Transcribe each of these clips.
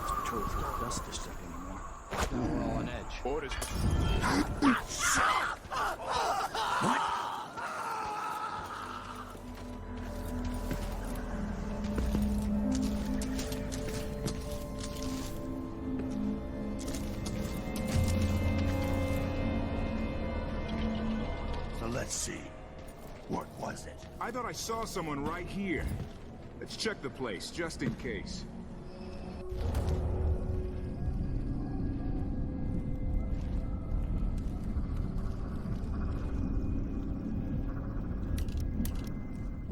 Patrol for the dust district anymore. Now we're all on edge. Orders. What? So let's see. What was it? I thought I saw someone right here. Let's check the place, just in case.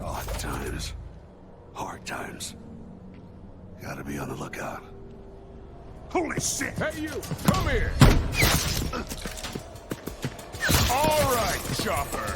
Odd times. Hard times. Gotta be on the lookout. Holy shit! Hey you! Come here! All right, Chopper!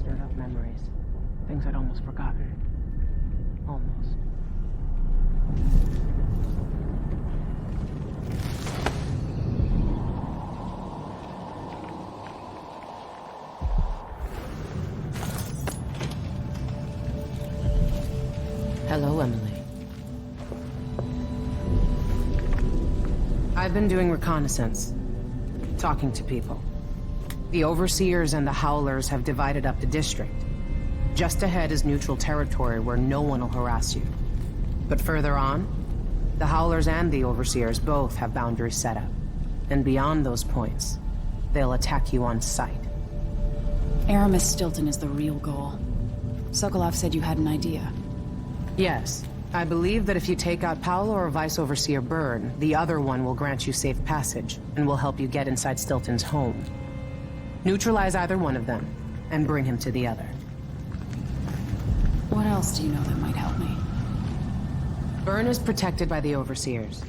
Stirred up memories. Things I'd almost forgotten. Almost. Hello, Emily. I've been doing reconnaissance. Talking to people. The Overseers and the Howlers have divided up the district. Just ahead is neutral territory where no one will harass you. But further on, the Howlers and the Overseers both have boundaries set up. And beyond those points, they'll attack you on sight. Aramis Stilton is the real goal. Sokolov said you had an idea. Yes. I believe that if you take out Paolo or Vice Overseer Byrne, the other one will grant you safe passage, and will help you get inside Stilton's home. Neutralize either one of them, and bring him to the other. What else do you know that might help me? Byrne is protected by the Overseers.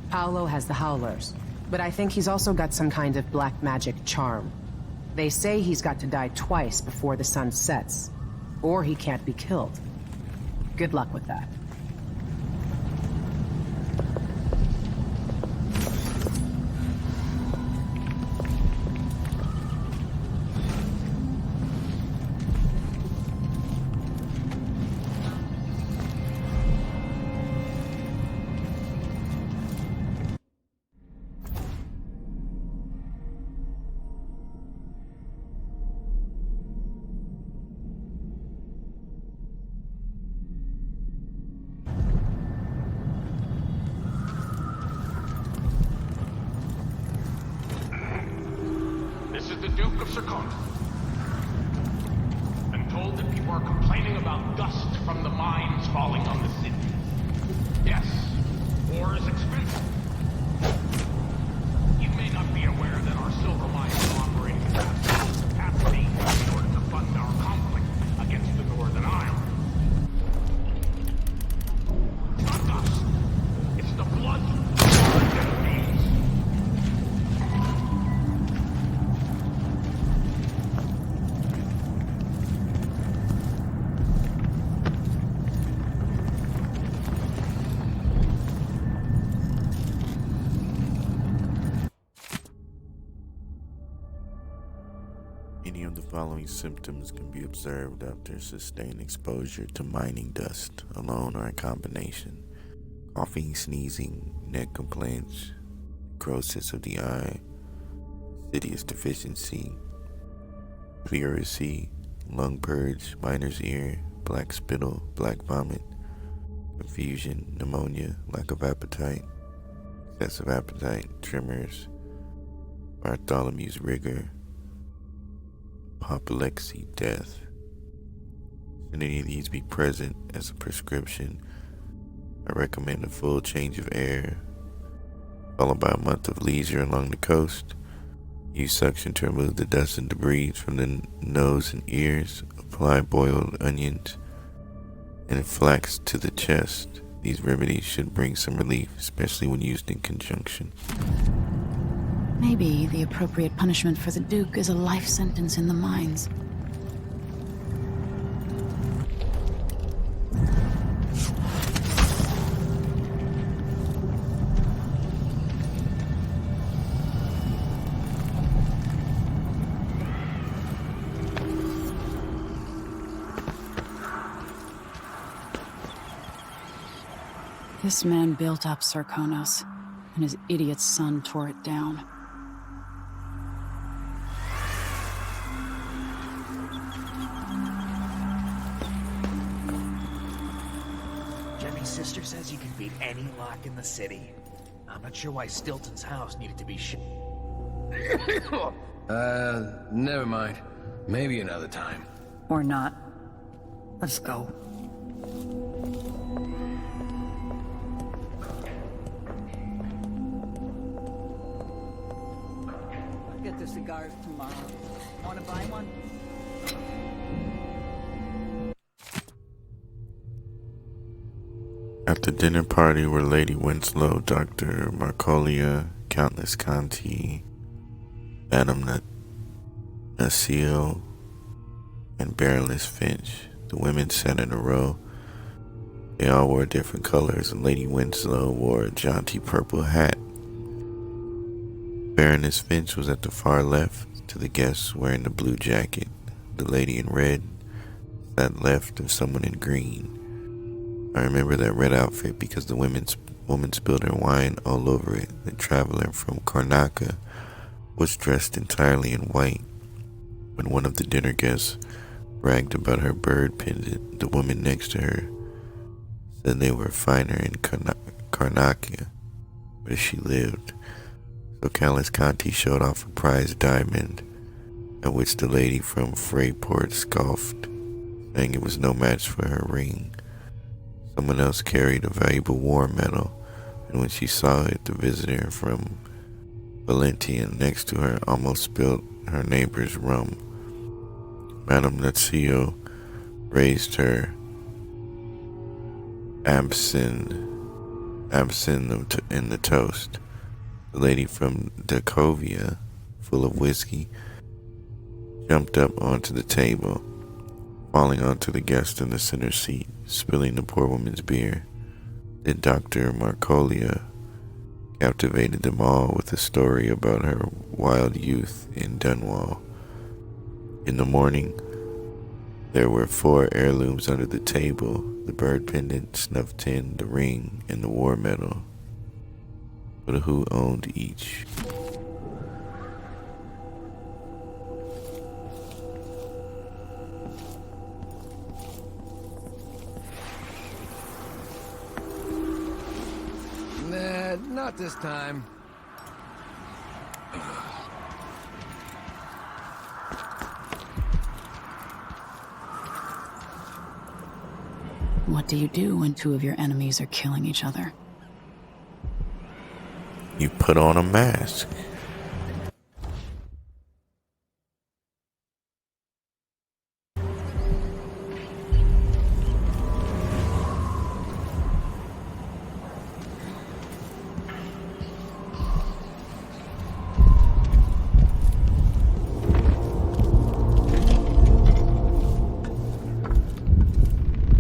Paolo has the Howlers, but I think he's also got some kind of black magic charm. They say he's got to die twice before the sun sets, or he can't be killed. Good luck with that. This is the Duke of Sarkona. I'm told that people are complaining about dust from the mines falling on the city. Yes, war is expensive. You may not be aware that our silver mines are operating at full capacity in order to fund our conflict against the Northern Isle. It's not dust. It's the blood of our enemies. Any of the following symptoms can be observed after sustained exposure to mining dust, alone or in combination. Coughing, sneezing, neck complaints, necrosis of the eye, insidious deficiency, pleurisy, lung purge, miner's ear, black spittle, black vomit, confusion, pneumonia, lack of appetite, excessive appetite, tremors, Bartholomew's rigor, apoplexy, death. Should any of these be present as a prescription, I recommend a full change of air, followed by a month of leisure along the coast. Use suction to remove the dust and debris from the nose and ears. Apply boiled onions and flax to the chest. These remedies should bring some relief, especially when used in conjunction. Maybe the appropriate punishment for the Duke is a life sentence in the mines. This man built up Sarkonos, and his idiot son tore it down. Jemmy's sister says you can beat any lock in the city. I'm not sure why Stilton's house needed to be Never mind. Maybe another time. Or not. Let's go. I'll get the cigars tomorrow. Wanna buy one? At the dinner party were Lady Winslow, Dr. Marcolia, Countess Conti, Madame Nacille, and Baroness Finch. The women sat in a row. They all wore different colors, and Lady Winslow wore a jaunty purple hat. Baroness Finch was at the far left, to the guests wearing the blue jacket. The lady in red sat left of someone in green. I remember that red outfit because the woman spilled her wine all over it. The traveler from Karnaca was dressed entirely in white. When one of the dinner guests bragged about her bird pendant, the woman next to her said they were finer in Karnaca, where she lived. So Countess Conti showed off a prized diamond, at which the lady from Freyport scoffed, saying it was no match for her ring. Someone else carried a valuable war medal, and when she saw it, the visitor from Valentian next to her almost spilled her neighbor's rum. Madame Nacille raised her absinthe absinthe in the toast. The lady from Decovia, full of whiskey, jumped up onto the table, falling onto the guest in the center seat, spilling the poor woman's beer. Then Dr. Marcolia captivated them all with a story about her wild youth in Dunwall. In the morning, there were 4 heirlooms under the table: the bird pendant, snuff tin, the ring, and the war medal. But who owned each? Nah, not this time. What do you do when 2 of your enemies are killing each other? You put on a mask.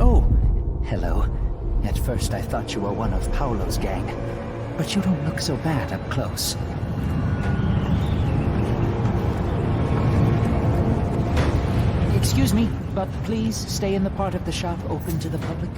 Oh, hello. At first I thought you were one of Paolo's gang, but you don't look so bad up close. Excuse me, but please stay in the part of the shop open to the public.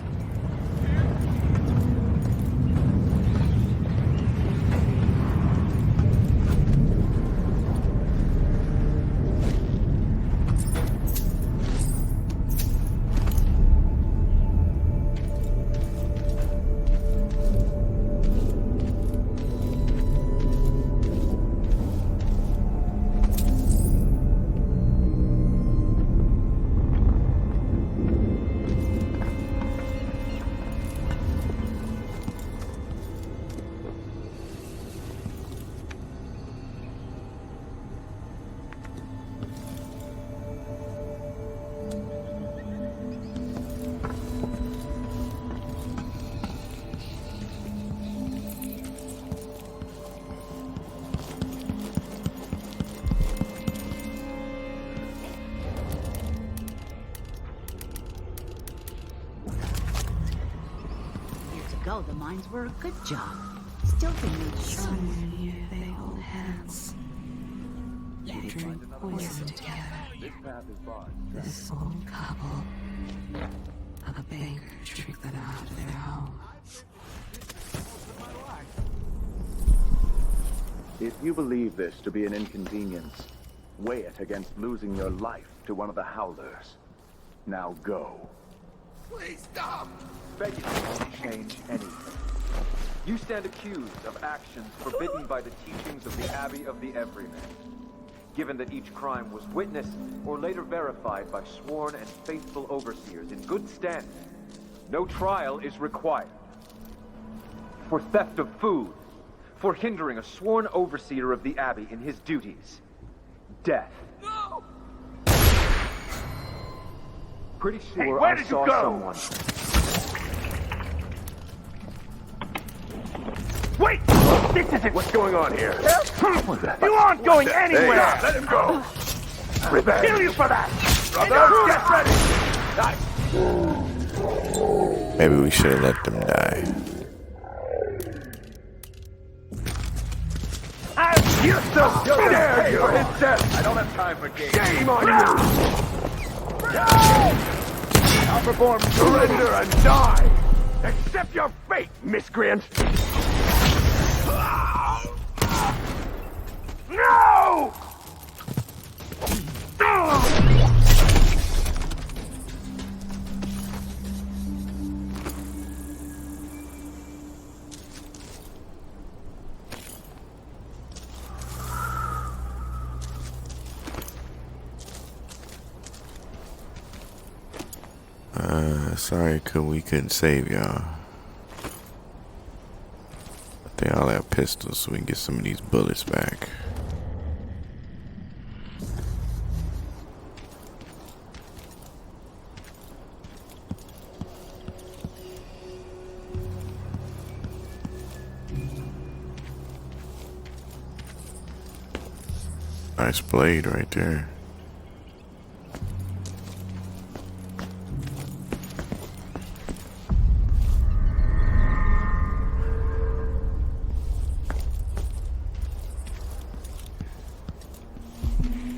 The mines were a good job. Still thinking Someone here they hold hands. They drink poison together. This old couple. A banker tricked them out of their home. If you believe this to be an inconvenience, weigh it against losing your life to one of the Howlers. Now go. Please stop! Begging won't change anything. You stand accused of actions forbidden by the teachings of the Abbey of the Everyman. Given that each crime was witnessed or later verified by sworn and faithful overseers in good standing, no trial is required. For theft of food, for hindering a sworn overseer of the Abbey in his duties, death. No! Pretty sure Hey, where I did saw you go? someone. Wait! This isn't what's going on here. You aren't going anywhere! Hey, let him go! I'll kill you for that! Brother, get ready! Nice! Maybe we should have let them die. You so dare you for his death! I don't have time for games. Shame on you! I'll perform surrender and die! Accept your fate, miscreant! No! Sorry we couldn't save y'all. But they all have pistols, so we can get some of these bullets back. Nice blade right there.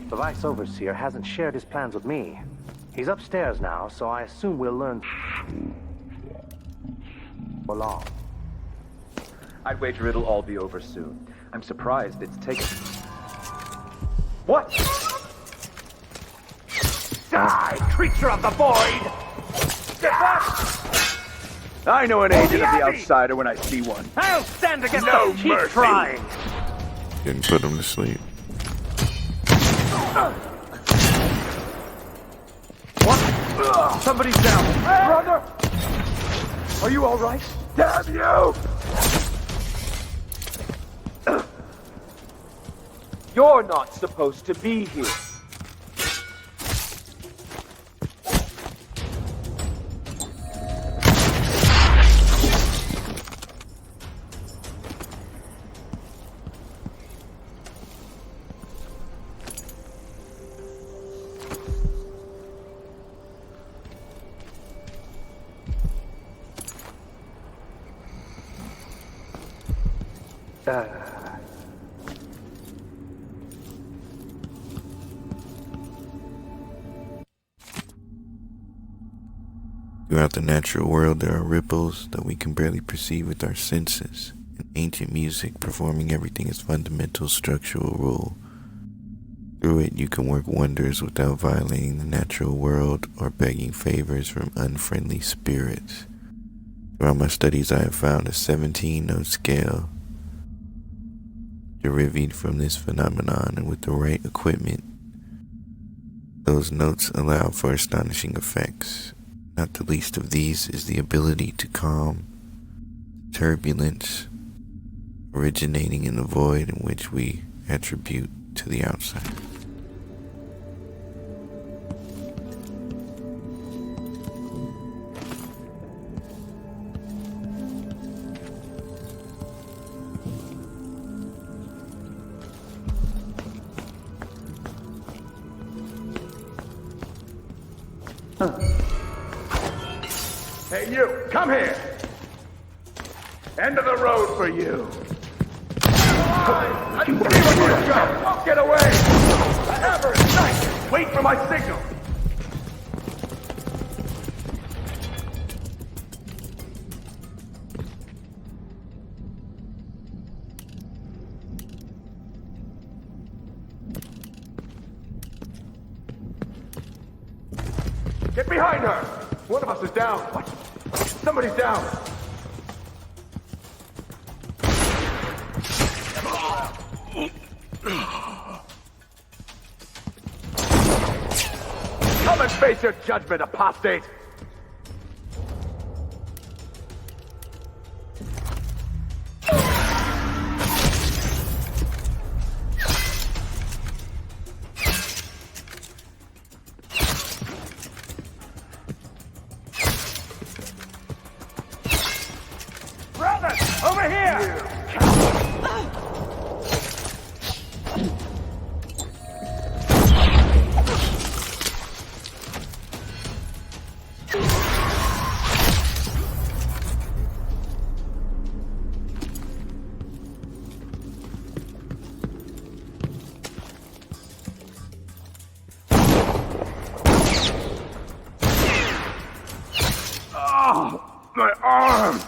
The Vice Overseer hasn't shared his plans with me. He's upstairs now, so I assume we'll learn for long. I'd wager it'll all be over soon. I'm surprised it's taken... What? Die, creature of the void! Get back! I know an agent of the outsider when I see one. I'll stand against no them. Keep mercy. trying. Didn't put him to sleep. What? Somebody's down. Hey. Brother! Are you all right? Damn you! You're not supposed to be here. Throughout the natural world, there are ripples that we can barely perceive with our senses, and ancient music performing everything as fundamental structural rule. Through it, you can work wonders without violating the natural world or begging favors from unfriendly spirits. Throughout my studies, I have found a 17-note scale derived from this phenomenon, and with the right equipment, those notes allow for astonishing effects. Not the least of these is the ability to calm turbulence originating in the void in which we attribute to the outside. Hey, you! Come here! End of the road for you! I see what you've got! Don't get away! I have her in sight! Wait for my signal! Get behind her! One of us is down. What? Somebody's down. Come and face your judgment, apostate! Over here! Oh, my arm!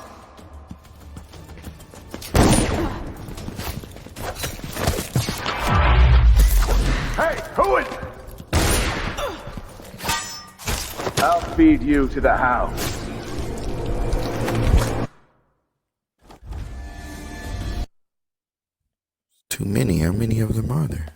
Hey, who is it? I'll feed you to the house. Too many. How many of them are there?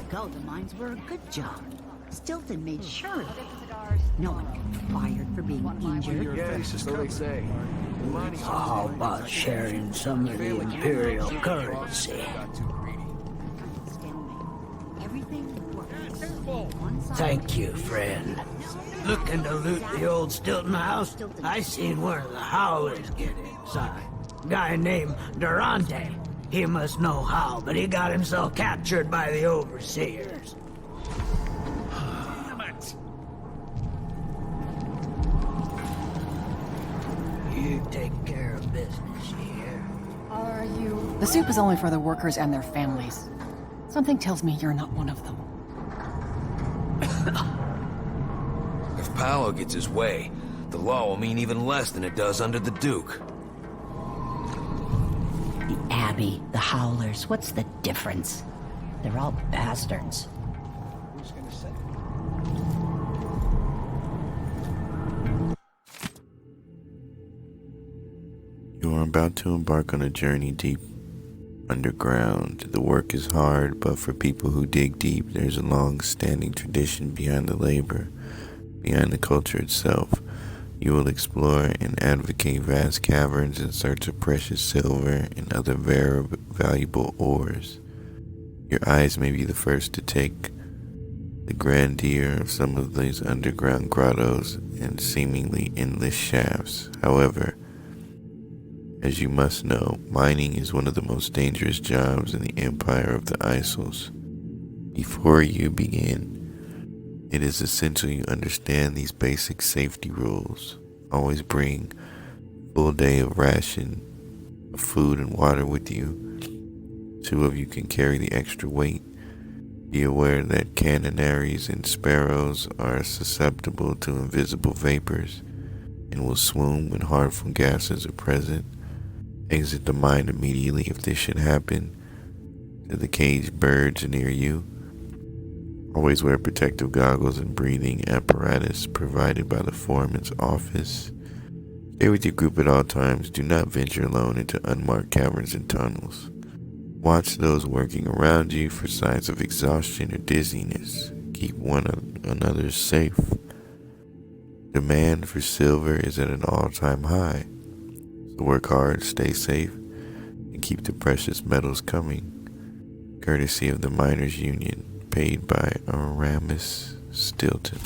ago, the mines were a good job. Stilton made sure of it. No one got fired for being injured. Yes, so they say. How about sharing some of the Imperial currency? Thank you, friend. Looking to loot the old Stilton house? I seen one of the Howlers get inside. Guy named Durante. He must know how, but he got himself captured by the Overseers. Damn it! You take care of business here. Are you? The soup is only for the workers and their families. Something tells me you're not one of them. If Paolo gets his way, the law will mean even less than it does under the Duke. The Abbey, the Howlers, what's the difference? They're all bastards. Who's gonna say? You are about to embark on a journey deep underground. The work is hard, but for people who dig deep, there's a long-standing tradition behind the labor, behind the culture itself. You will explore and advocate vast caverns in search of precious silver and other very valuable ores. Your eyes may be the first to take the grandeur of some of these underground grottos and seemingly endless shafts. However, as you must know, mining is one of the most dangerous jobs in the Empire of the Isles. Before you begin, it is essential you understand these basic safety rules. Always bring a full day of ration of food and water with you. 2 of you can carry the extra weight. Be aware that canaries and sparrows are susceptible to invisible vapors and will swoon when harmful gases are present. Exit the mine immediately if this should happen to the caged birds near you. Always wear protective goggles and breathing apparatus provided by the foreman's office. Stay with your group at all times. Do not venture alone into unmarked caverns and tunnels. Watch those working around you for signs of exhaustion or dizziness. Keep one another safe. Demand for silver is at an all-time high. So work hard, stay safe, and keep the precious metals coming. Courtesy of the Miners' Union, paid by Aramis Stilton.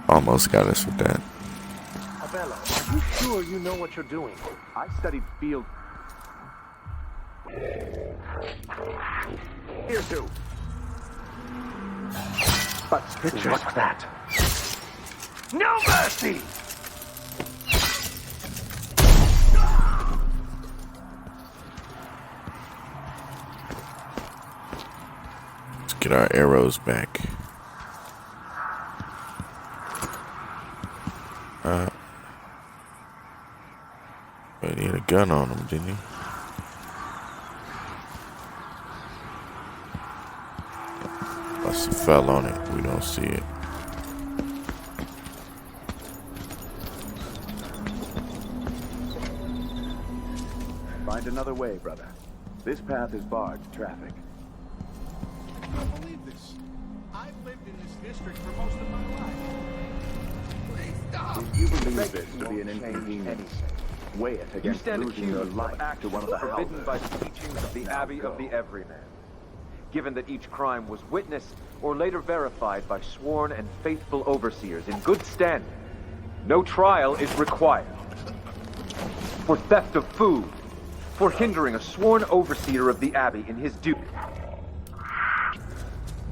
Almost got us with that. Abella, are you sure you know what you're doing? I studied field. Here too. But what's that? No mercy! Let's get our arrows back. But he had a gun on him, didn't he? Must have fell on it. We don't see it. Find another way, brother. This path is barred to traffic. I can't believe this. I've lived in this district for most of my life. Please stop! If you believe this to be an inconvenience, weigh it against losing your life to one of the forbidden by the teachings of the Abbey of the Everyman. Given that each crime was witnessed or later verified by sworn and faithful overseers in good standing, no trial is required. For theft of food, for hindering a sworn overseer of the Abbey in his duty,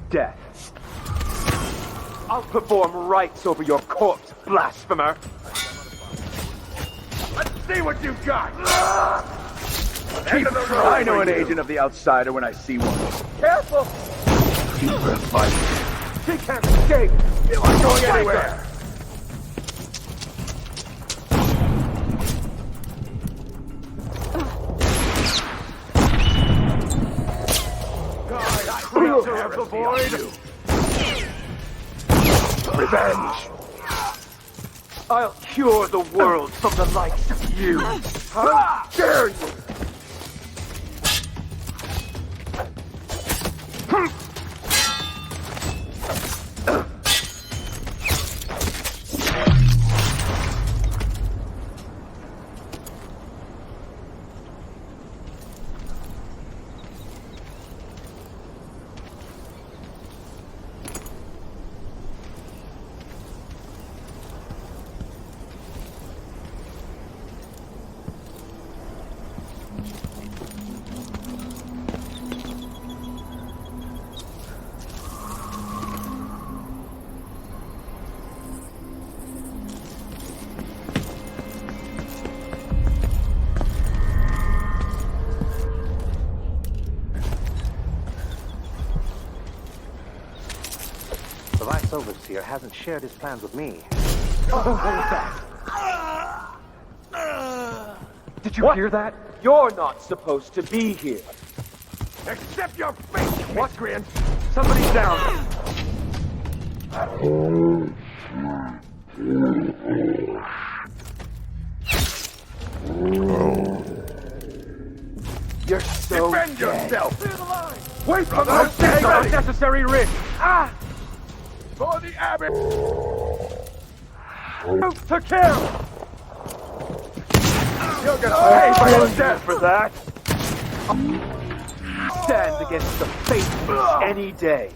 death. I'll perform rites over your corpse, blasphemer! Let's see what you've got! I know an agent of the outsider when I see one. Careful! Keep her fighting. He can't escape! You aren't going anywhere! Creature of the void! Revenge! I'll cure the world from the likes of you! How dare you! The Vice Overseer hasn't shared his plans with me. What was that? Did you hear that? You're not supposed to be here. Accept your fate, miscreant! Somebody's down. You're so defend yourself! Clear the line! Wait for the unnecessary risk! Ah! For the abbot! To kill! You're gonna pay for your death for that! Stand against the faithless any day.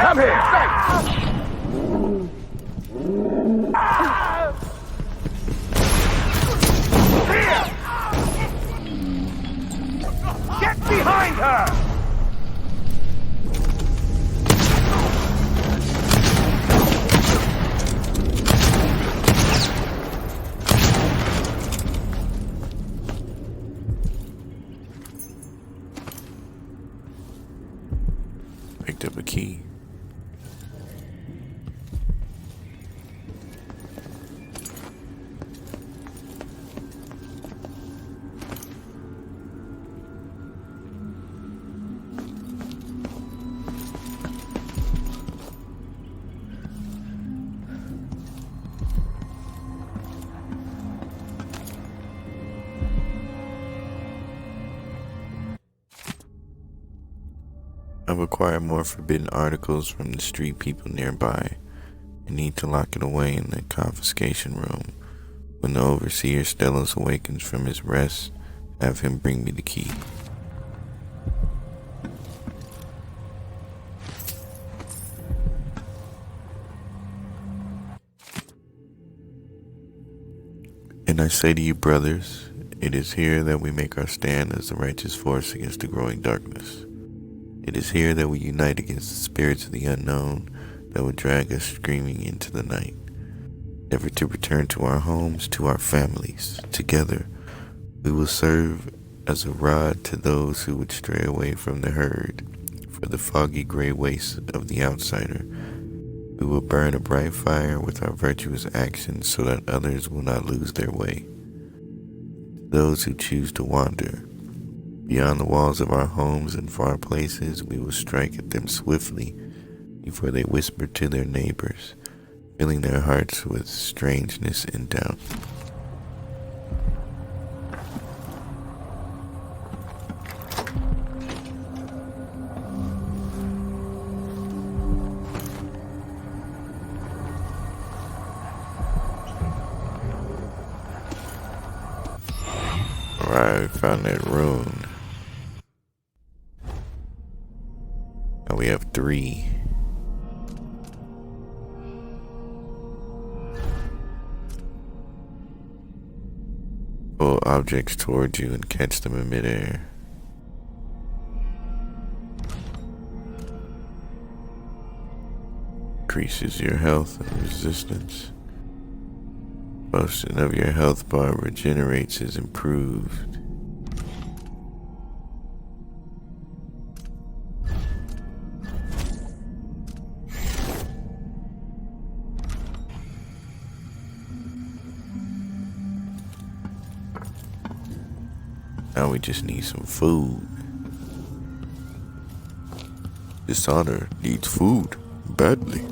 Come here! Get behind her! Picked up a key. I've acquired more forbidden articles from the street people nearby and need to lock it away in the confiscation room. When the Overseer Stellos awakens from his rest, have him bring me the key. And I say to you, brothers, it is here that we make our stand as the righteous force against the growing darkness. It is here that we unite against the spirits of the unknown that would drag us screaming into the night, never to return to our homes, to our families. Together, we will serve as a rod to those who would stray away from the herd, for the foggy gray wastes of the outsider. We will burn a bright fire with our virtuous actions so that others will not lose their way. Those who choose to wander beyond the walls of our homes and far places, we will strike at them swiftly before they whisper to their neighbors, filling their hearts with strangeness and doubt. Right, found that rune. Now we have 3. Pull objects towards you and catch them in midair. Increases your health and resistance. Motion of your health bar regenerates is improved. Now we just need some food. Dishonored needs food badly.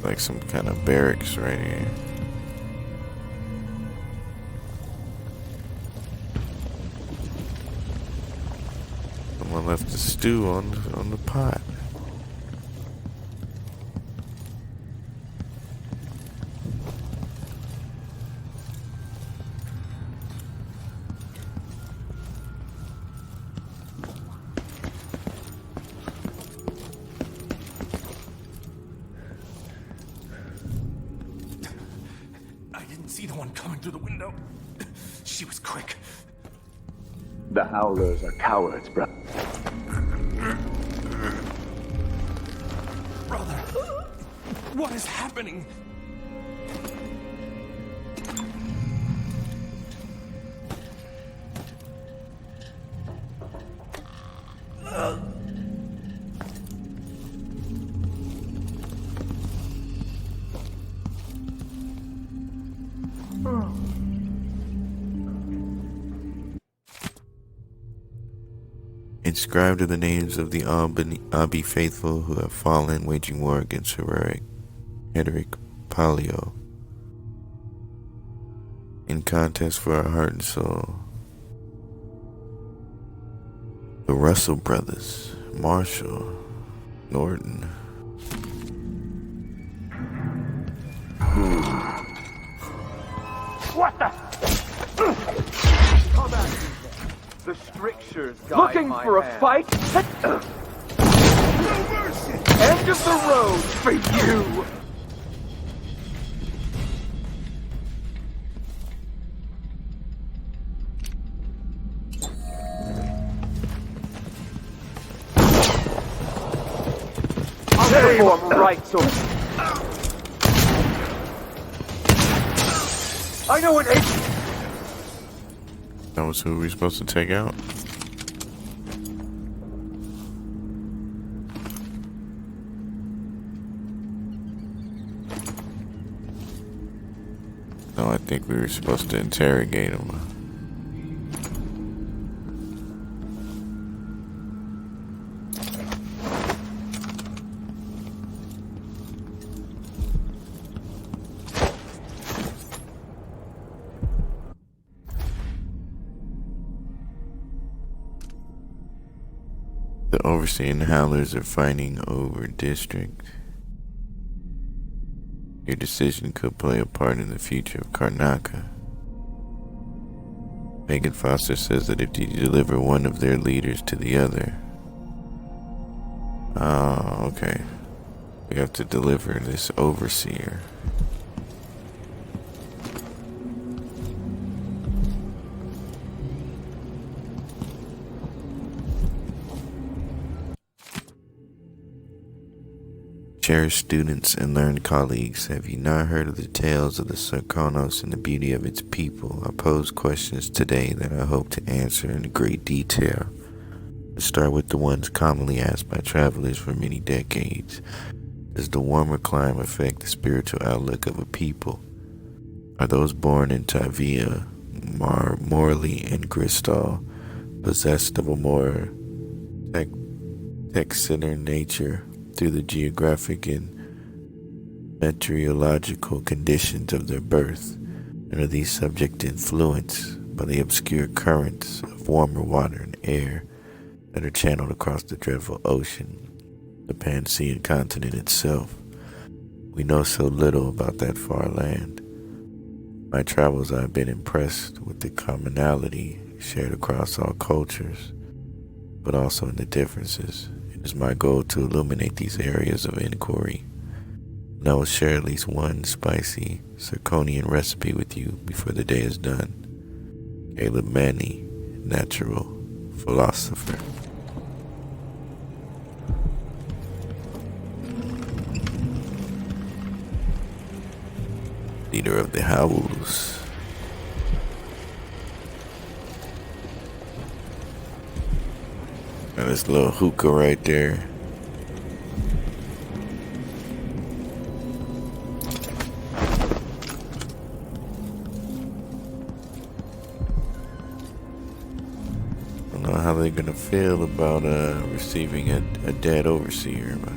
Like some kind of barracks right here. Someone left the stew on the pot. See the one coming through the window. She was quick. The Howlers are cowards, bro. Brother, what is happening? Inscribed are the names of the Abi faithful who have fallen, waging war against Hedrick Palio. In contest for our heart and soul. The Russell brothers, Marshall, Norton. What the? Come at me. The strictures guide Looking my for a hand. fight? End of the road for you! I'll perform rites or... I know an agent. That was who we were supposed to take out? No, I think we were supposed to interrogate him. The Overseer and Howlers are fighting over District. Your decision could play a part in the future of Karnaca. Megan Foster says that if you deliver one of their leaders to the other... Oh, okay. We have to deliver this Overseer. Cherished students and learned colleagues, have you not heard of the tales of the Sarkonos and the beauty of its people? I pose questions today that I hope to answer in great detail. Let's start with the ones commonly asked by travelers for many decades. Does the warmer climate affect the spiritual outlook of a people? Are those born in Tavia, Morley, and Gristal possessed of a more text-centered nature through the geographic and meteorological conditions of their birth, and are these subject to influence by the obscure currents of warmer water and air that are channeled across the dreadful ocean, the Pansean continent itself. We know so little about that far land. In my travels, I have been impressed with the commonality shared across all cultures, but also in the differences. It is my goal to illuminate these areas of inquiry, and I will share at least one spicy Zirconian recipe with you before the day is done. Caleb Manny, natural philosopher. Leader of the Howls. And this little hookah right there. I don't know how they're gonna feel about receiving a dead overseer, but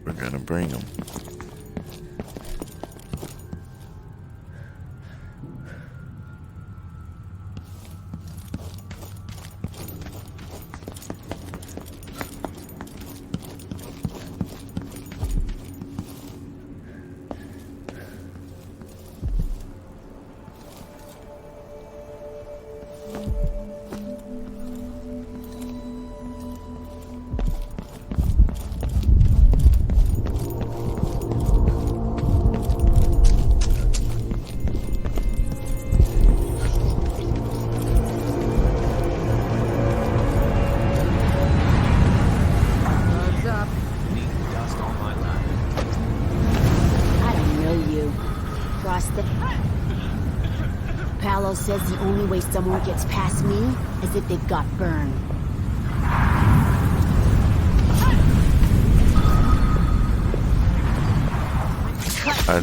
we're gonna bring them. Paolo says the only way someone gets past me is if they got burned. I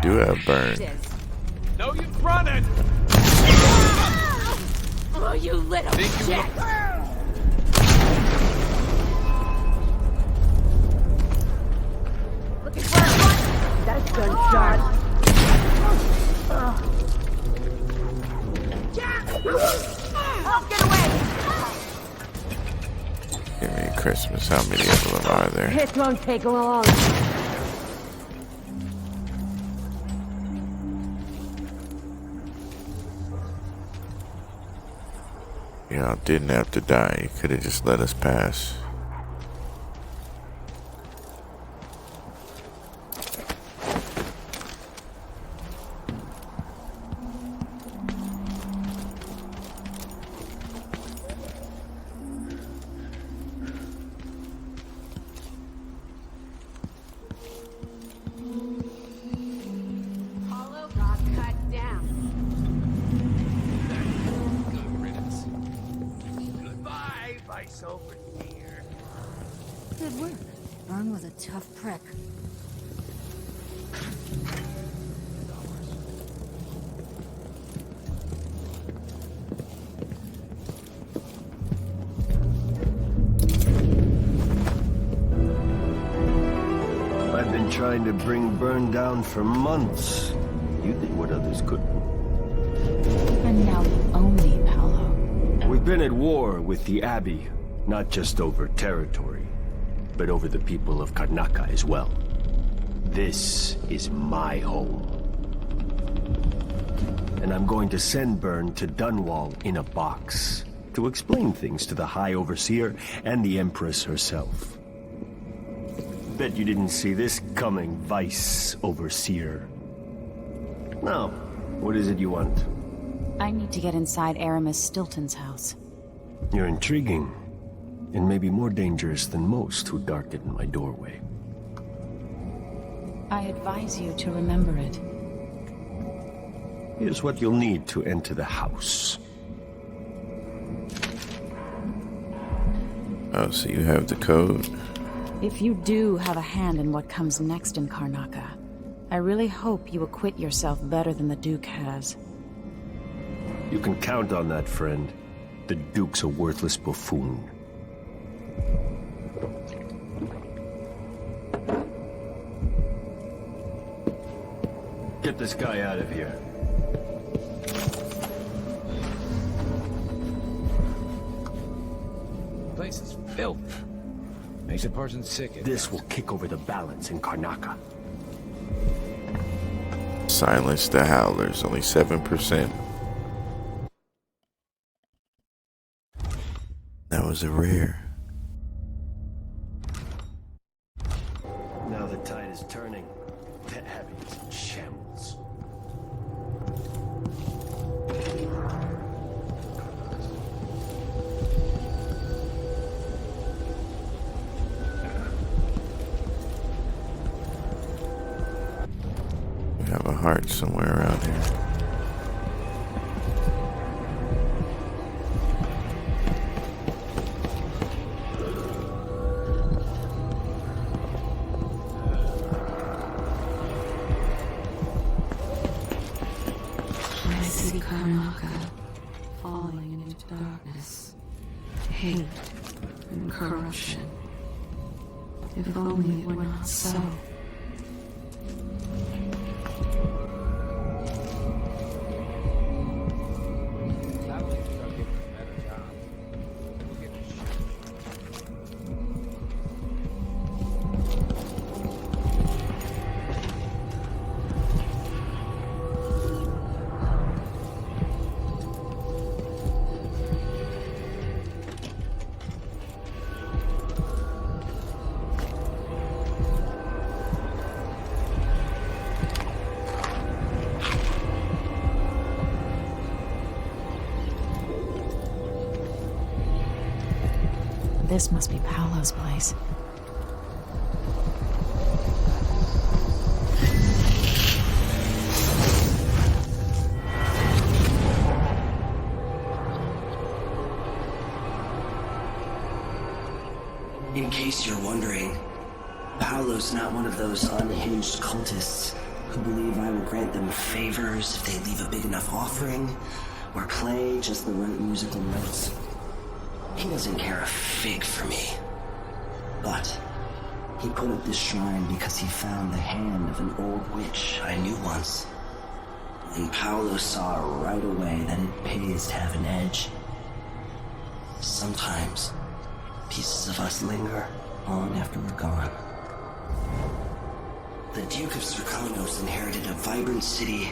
do have burn. No, you running! Oh, you little shit! Looking for a fight? That's gunshot. Oh, get away! Give me Christmas. How many of them are there? It won't take long. Y'all didn't have to die. You could have just let us pass. Good work. Vern was a tough prick. I've been trying to bring Byrne down for months. You did what others couldn't. And now you own me, Paolo. We've been at war with the Abbey, not just over territory, but over the people of Karnaca as well. This is my home. And I'm going to send Byrne to Dunwall in a box to explain things to the High Overseer and the Empress herself. Bet you didn't see this coming, Vice Overseer. Now, what is it you want? I need to get inside Aramis Stilton's house. You're intriguing, and maybe more dangerous than most who darken my doorway. I advise you to remember it. Here's what you'll need to enter the house. Oh, so you have the code? If you do have a hand in what comes next in Karnaca, I really hope you acquit yourself better than the Duke has. You can count on that, friend. The Duke's a worthless buffoon. Get this guy out of here. Place is filthy. Makes a person sick. This will kick over the balance in Karnaca. Silence the Howlers, only 7%. That was a rare. Now the tide is turning. The Abbey is in shambles. We have a heart somewhere around here. I see Karnaca falling into darkness, hate and corruption. If only it were not so. This must be Paolo's place. In case you're wondering, Paolo's not one of those unhinged cultists who believe I will grant them favors if they leave a big enough offering or play just the right musical notes. He doesn't care a fig for me. But he put up this shrine because he found the hand of an old witch I knew once. And Paolo saw right away that it pays to have an edge. Sometimes pieces of us linger long after we're gone. The Duke of Serkonos inherited a vibrant city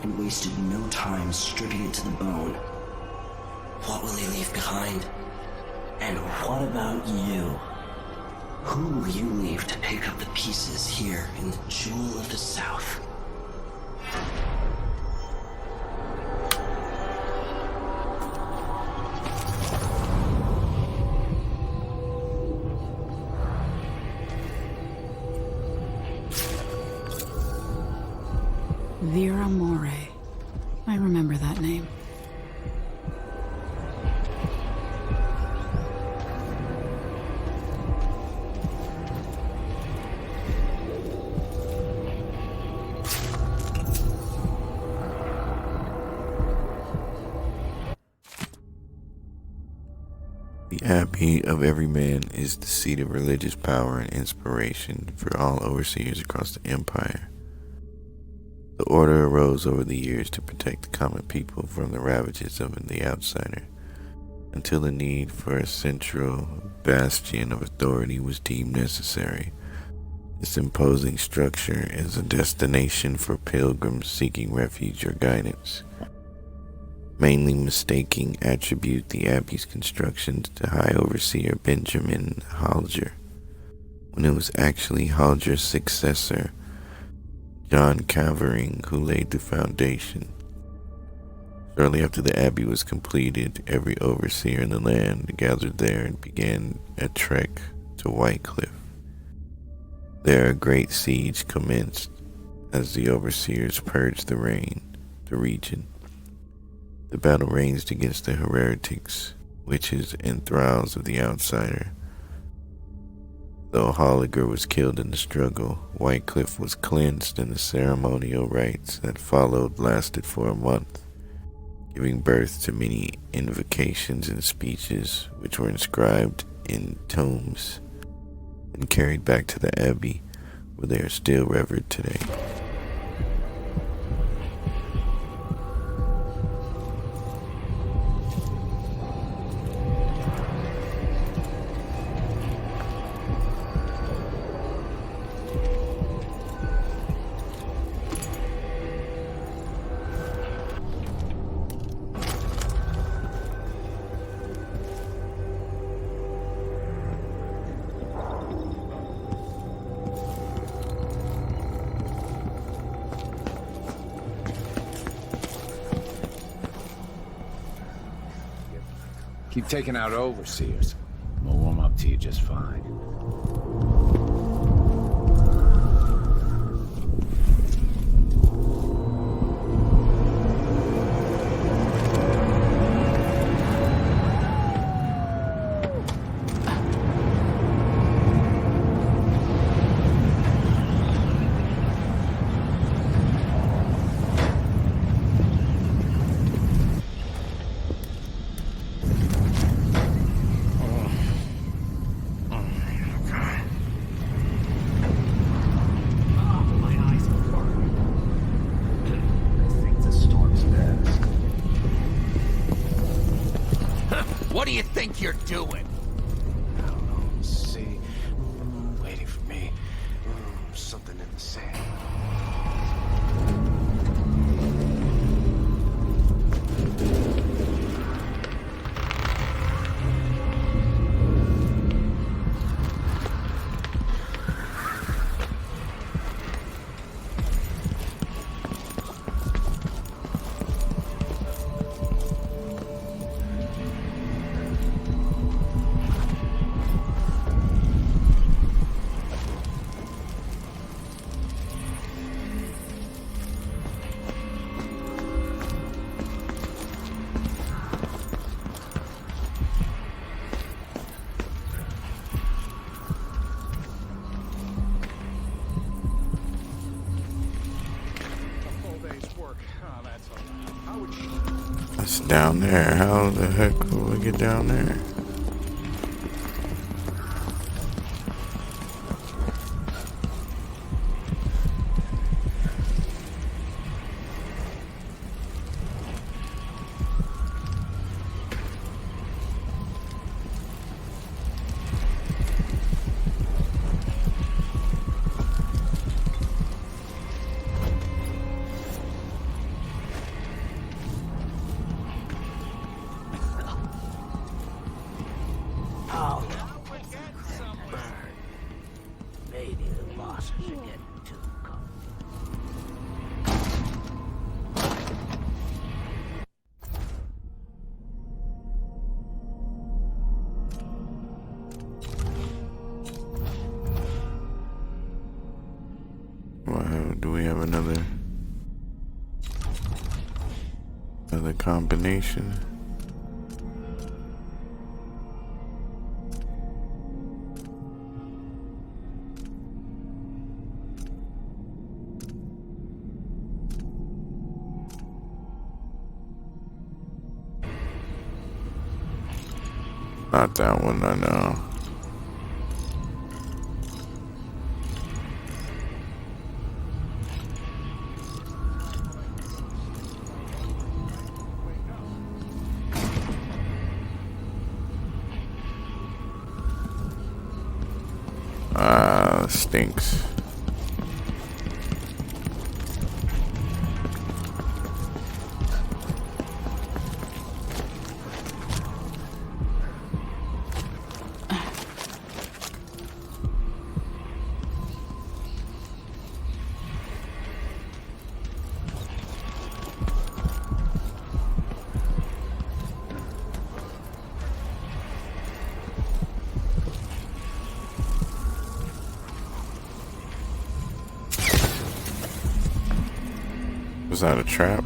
and wasted no time stripping it to the bone. What will he leave behind? And what about you? Who will you leave to pick up the pieces here in the Jewel of the South? Vera More. I remember that name. The Abbey of Every Man is the seat of religious power and inspiration for all overseers across the Empire. The order arose over the years to protect the common people from the ravages of the outsider, until the need for a central bastion of authority was deemed necessary. This imposing structure is a destination for pilgrims seeking refuge or guidance, mainly mistaking attribute the Abbey's construction to High Overseer Benjamin Halger, when it was actually Halger's successor, John Cavering, who laid the foundation. Shortly after the Abbey was completed, every overseer in the land gathered there and began a trek to White Cliff. There a great siege commenced as the overseers purged the region. The battle raged against the heretics, witches, and thralls of the outsider. Though Holliger was killed in the struggle, White Cliff was cleansed, and the ceremonial rites that followed lasted for a month, giving birth to many invocations and speeches which were inscribed in tomes and carried back to the Abbey, where they are still revered today. Keep taking out overseers. We'll warm up to you just fine. What do you think you're doing? I don't know. See, waiting for me. Something in the sand. It's down there. How the heck will we get down there? Maybe the bosses are getting too Wow, do we have another combination? Not that one, I know. Stinks. Was that a trap?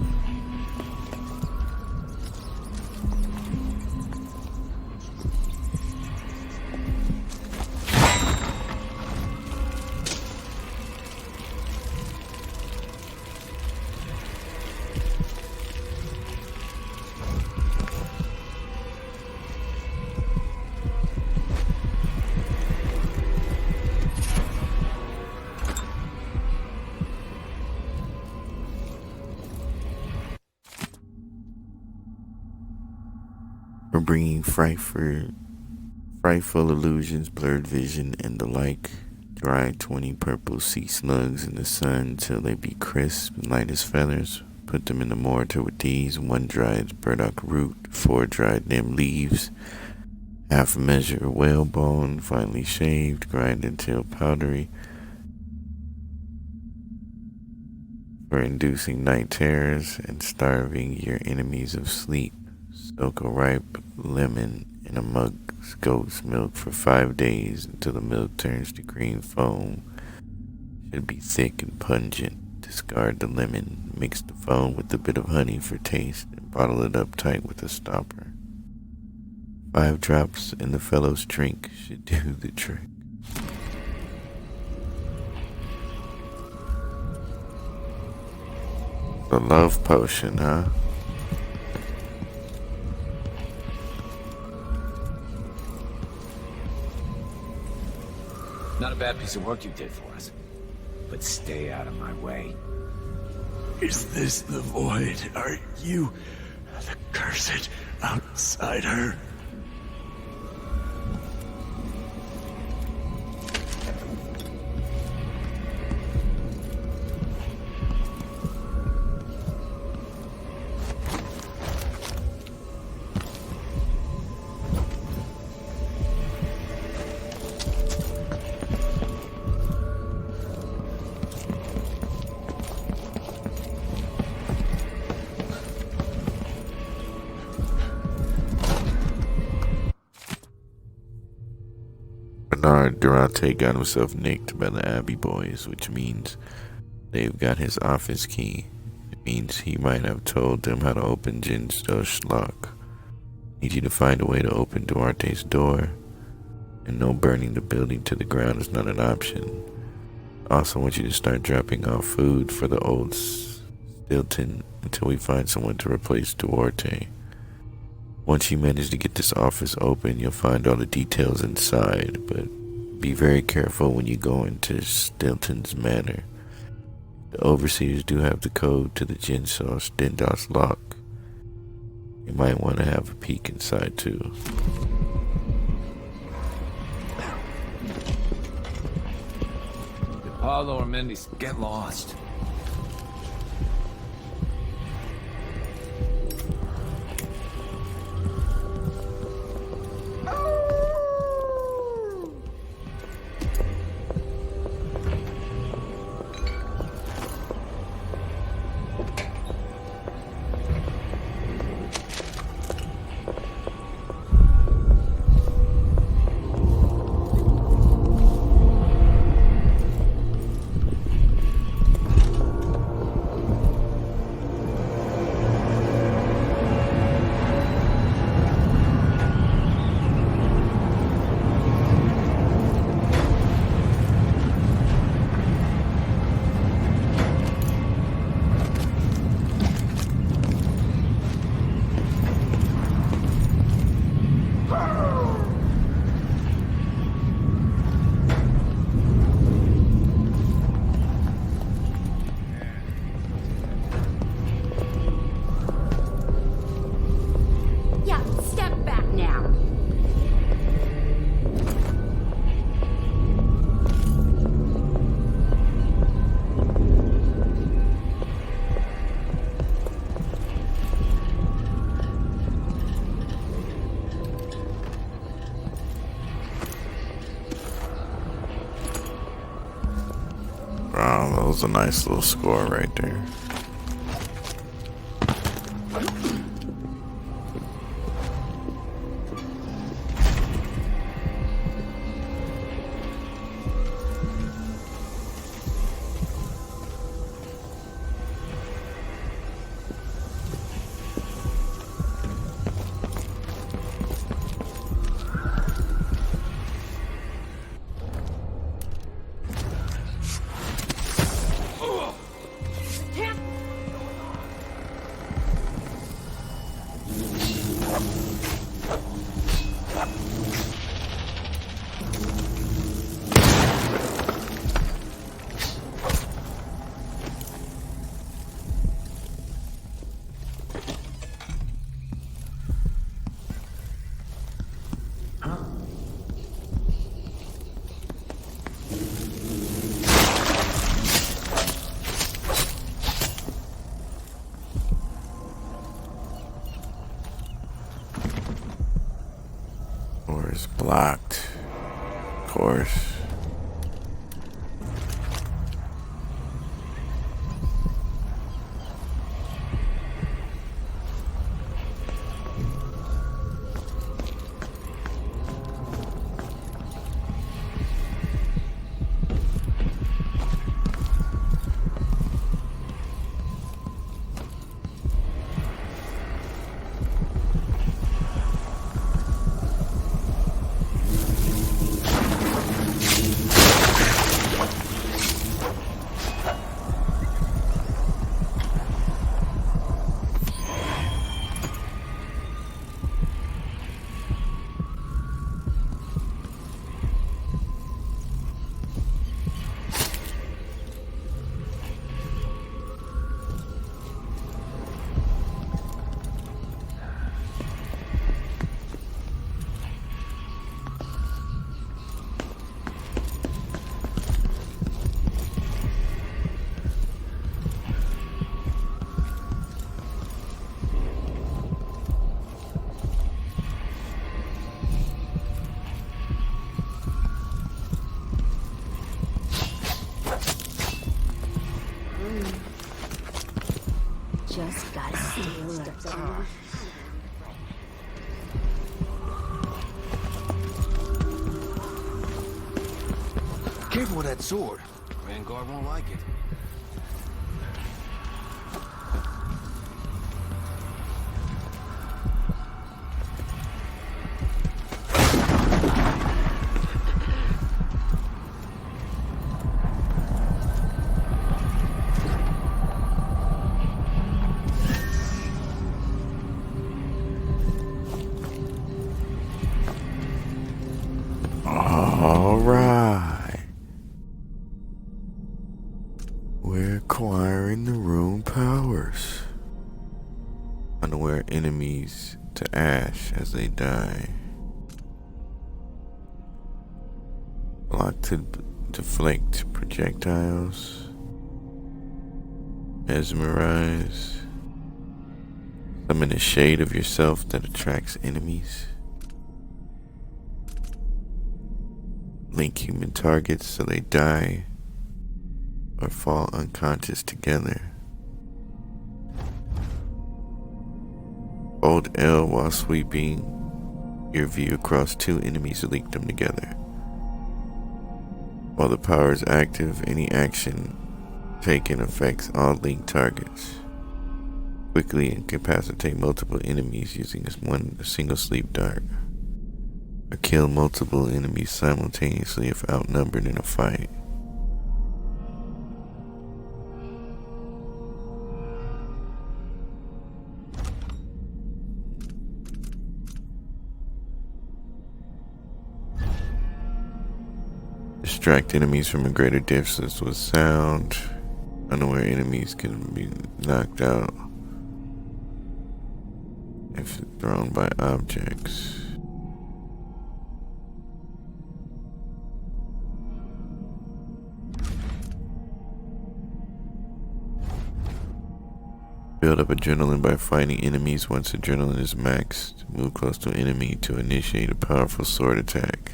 for bringing frightful illusions, blurred vision, and the like. Dry 20 purple sea slugs in the sun till they be crisp and light as feathers. Put them in the mortar with these: 1 dried burdock root, 4 dried neem leaves, half a measure of whalebone, finely shaved, grind until powdery, for inducing night terrors and starving your enemies of sleep. Soak a ripe lemon in a mug's goat's milk for 5 days until the milk turns to green foam. Should be thick and pungent. Discard the lemon, mix the foam with a bit of honey for taste, and bottle it up tight with a stopper. 5 drops in the fellow's drink should do the trick. The love potion, huh? Not a bad piece of work you did for us. But stay out of my way. Is this the void? Are you the cursed outsider? Bernard Durante got himself nicked by the Abbey boys, which means they've got his office key. It means he might have told them how to open Jin's lock. Need you to find a way to open Duarte's door, and no burning the building to the ground is not an option. Also want you to start dropping off food for the old Stilton until we find someone to replace Duarte. Once you manage to get this office open, you'll find all the details inside, but be very careful when you go into Stilton's manor. The overseers do have the code to the Jin's lock. You might want to have a peek inside too. Paulo or Mendes, get lost. Wow, that was a nice little score right there. locked. Of course. Just gotta stay alert. Careful with that sword. Vanguard won't like it. Alright. We're acquiring the rune powers. Unaware enemies to ash as they die. Block to deflect projectiles. Mesmerize. Summon a shade of yourself that attracts enemies. Link human targets so they die or fall unconscious together. Hold L while sweeping your view across two enemies to link them together. While the power is active, any action taken affects all linked targets. Quickly incapacitate multiple enemies using a single sleep dart. Or kill multiple enemies simultaneously if outnumbered in a fight. Distract enemies from a greater distance with sound. Unaware enemies can be knocked out if thrown by objects. Build up adrenaline by fighting enemies. Once adrenaline is maxed, move close to an enemy to initiate a powerful sword attack.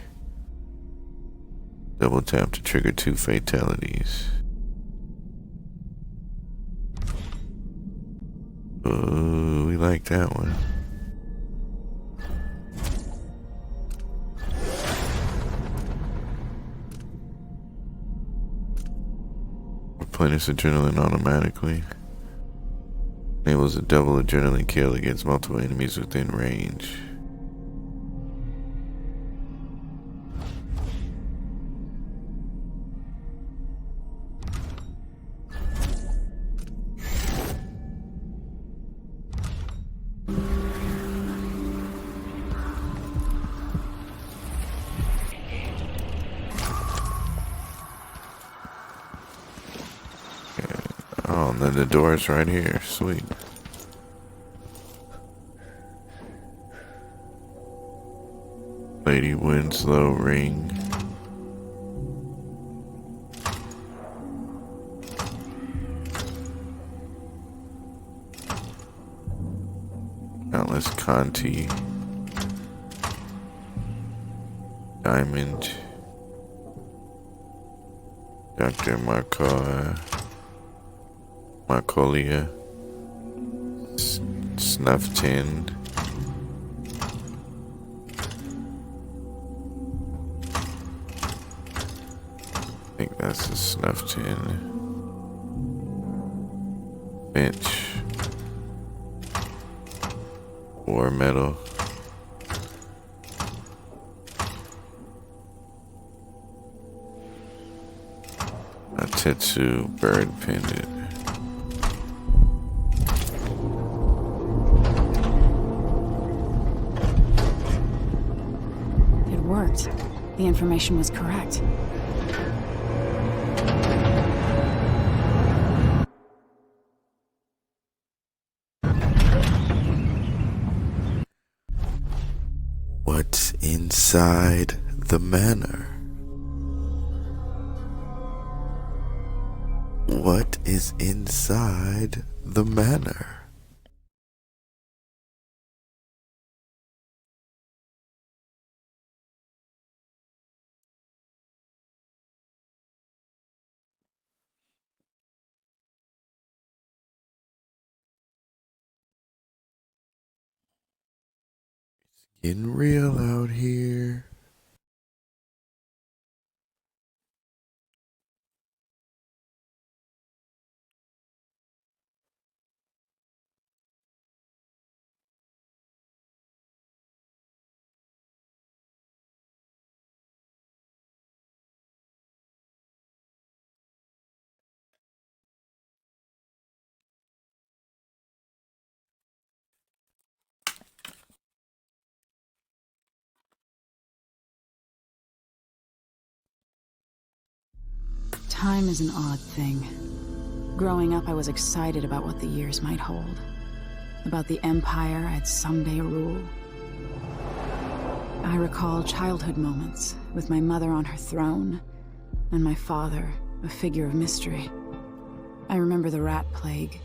Double tap to trigger 2 fatalities. Ooh, we like that one. Replenish adrenaline automatically. Enables a double adrenaline kill against multiple enemies within range. Oh, and then the door's right here. Sweet. Lady Winslow ring. Atlas Conti. Diamond. Dr. Marcolia. Snuff tin. I think that's a snuff tin. Bench. War medal. A Tetsu bird pendant. It worked. The information was correct. What's inside the manor? What is inside the manor? It's getting real out here. Time is an odd thing. Growing up, I was excited about what the years might hold. About the empire I'd someday rule. I recall childhood moments, with my mother on her throne, and my father, a figure of mystery. I remember the rat plague,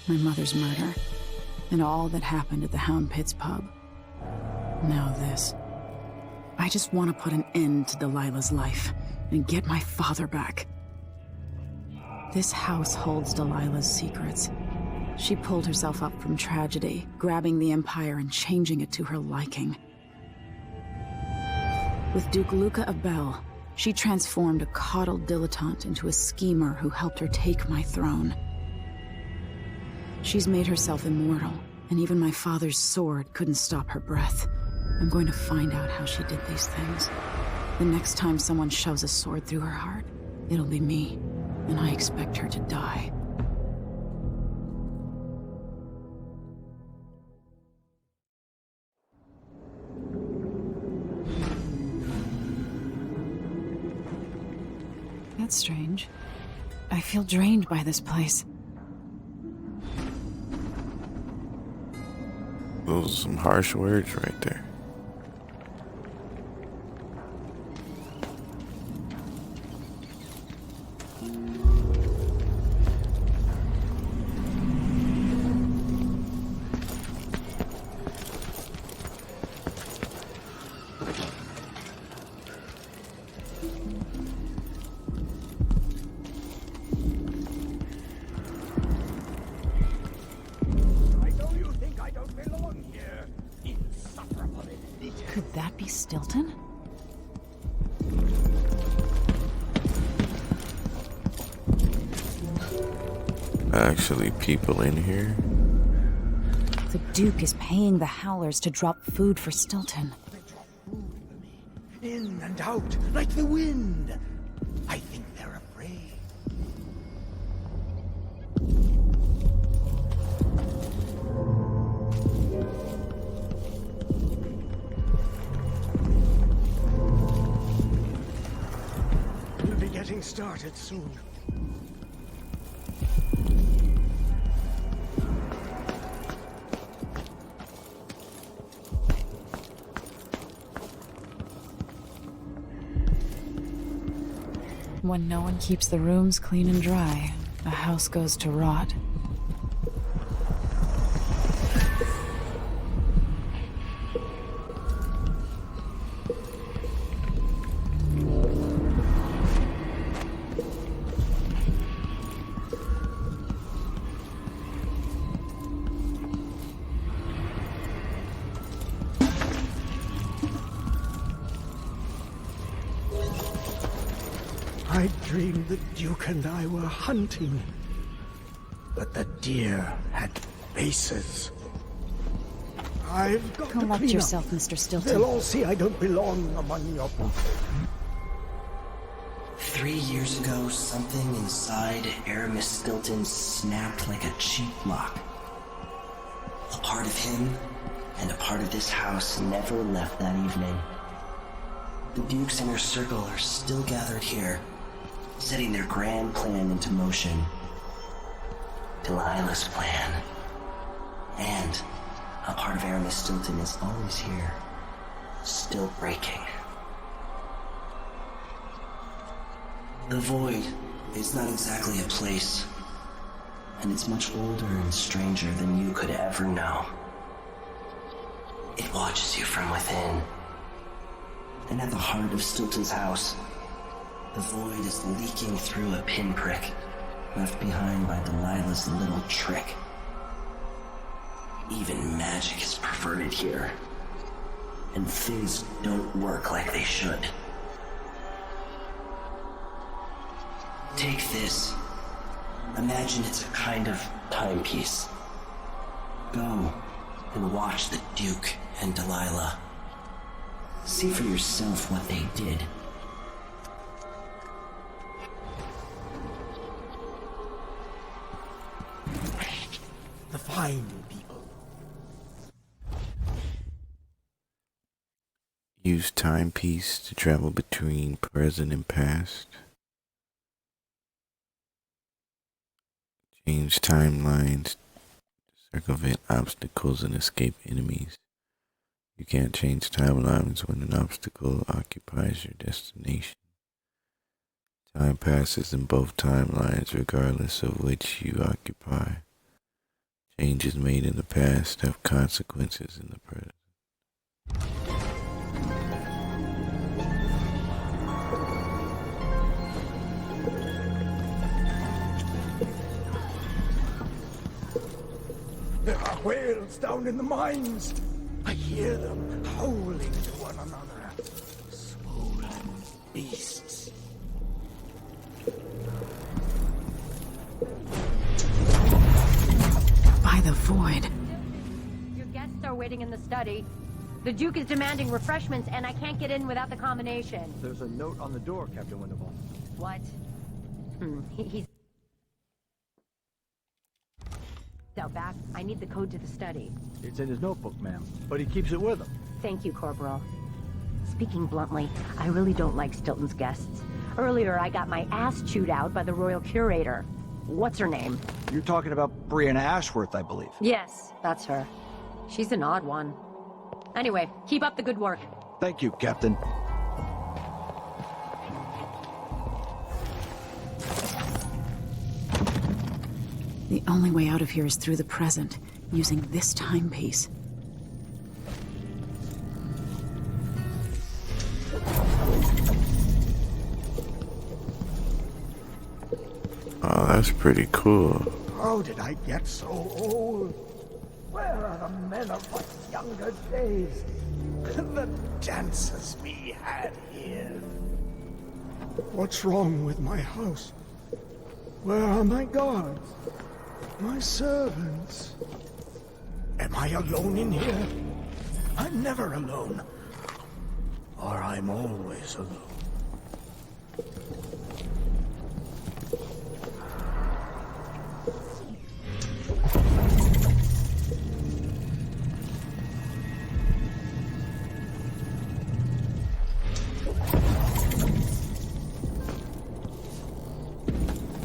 my mother's murder, and all that happened at the Hound Pits pub. Now this. I just want to put an end to Delilah's life, and get my father back. This house holds Delilah's secrets. She pulled herself up from tragedy, grabbing the Empire and changing it to her liking. With Duke Luca Abel, she transformed a coddled dilettante into a schemer who helped her take my throne. She's made herself immortal, and even my father's sword couldn't stop her breath. I'm going to find out how she did these things. The next time someone shoves a sword through her heart, it'll be me, and I expect her to die. That's strange. I feel drained by this place. Those are some harsh words right there. Could that be Stilton? Actually, people in here. The Duke is paying the Howlers to drop food for Stilton. In and out, like the wind. I think they're afraid. We'll be getting started soon. When no one keeps the rooms clean and dry, a house goes to rot. dreamed the Duke and I were hunting. But the deer had faces. I've got to Collect clean yourself, up. Mr. Stilton. They'll all see I don't belong among your people. 3 years ago, something inside Aramis Stilton snapped like a cheap lock. A part of him and a part of this house never left that evening. The Duke's inner circle are still gathered here, setting their grand plan into motion. Delilah's plan. And a part of Aramis Stilton is always here, still breaking. The Void is not exactly a place, and it's much older and stranger than you could ever know. It watches you from within. And at the heart of Stilton's house, the Void is leaking through a pinprick left behind by Delilah's little trick. Even magic is perverted here, and things don't work like they should. Take this. Imagine it's a kind of timepiece. Go and watch the Duke and Delilah. See for yourself what they did. The fine people. Use timepiece to travel between present and past. Change timelines to circumvent obstacles and escape enemies. You can't change timelines when an obstacle occupies your destination. Time passes in both timelines regardless of which you occupy. Changes made in the past have consequences in the present. There are whales down in the mines. I hear them howling to one another. Swollen beasts. By the Void. Your guests are waiting in the study. The Duke is demanding refreshments, and I can't get in without the combination. There's a note on the door, Captain Winterval. What? He's out back. I need the code to the study. It's in his notebook, ma'am, but he keeps it with him. Thank you, Corporal. Speaking bluntly, I really don't like Stilton's guests. Earlier, I got my ass chewed out by the Royal Curator. What's her name? You're talking about Brianna Ashworth, I believe. Yes, that's her. She's an odd one. Anyway, keep up the good work. Thank you, Captain. The only way out of here is through the present, using this timepiece. Oh, that's pretty cool. How did I get so old? Where are the men of my younger days? The dances we had here. What's wrong with my house? Where are my guards? My servants? Am I alone in here? I'm never alone. Or I'm always alone.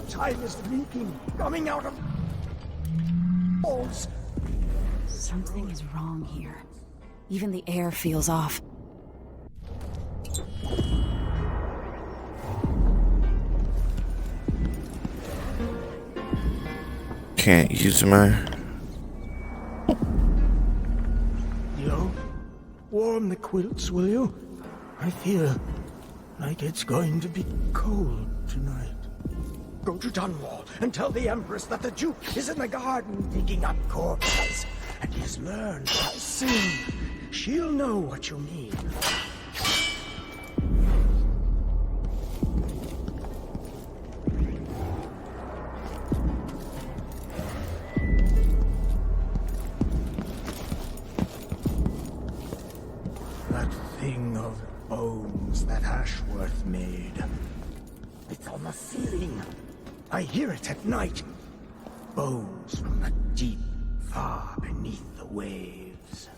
Time is leaking, coming out of walls. Something is wrong here. Even the air feels off. Can't use my... Yo, warm the quilts, will you? I feel like it's going to be cold tonight. Go to Dunwall and tell the Empress that the Duke is in the garden digging up corpses, and he's learned how soon. She'll know what you mean. was that Ashworth made? It's on the ceiling. I hear it at night. Bones from the deep, far beneath the waves.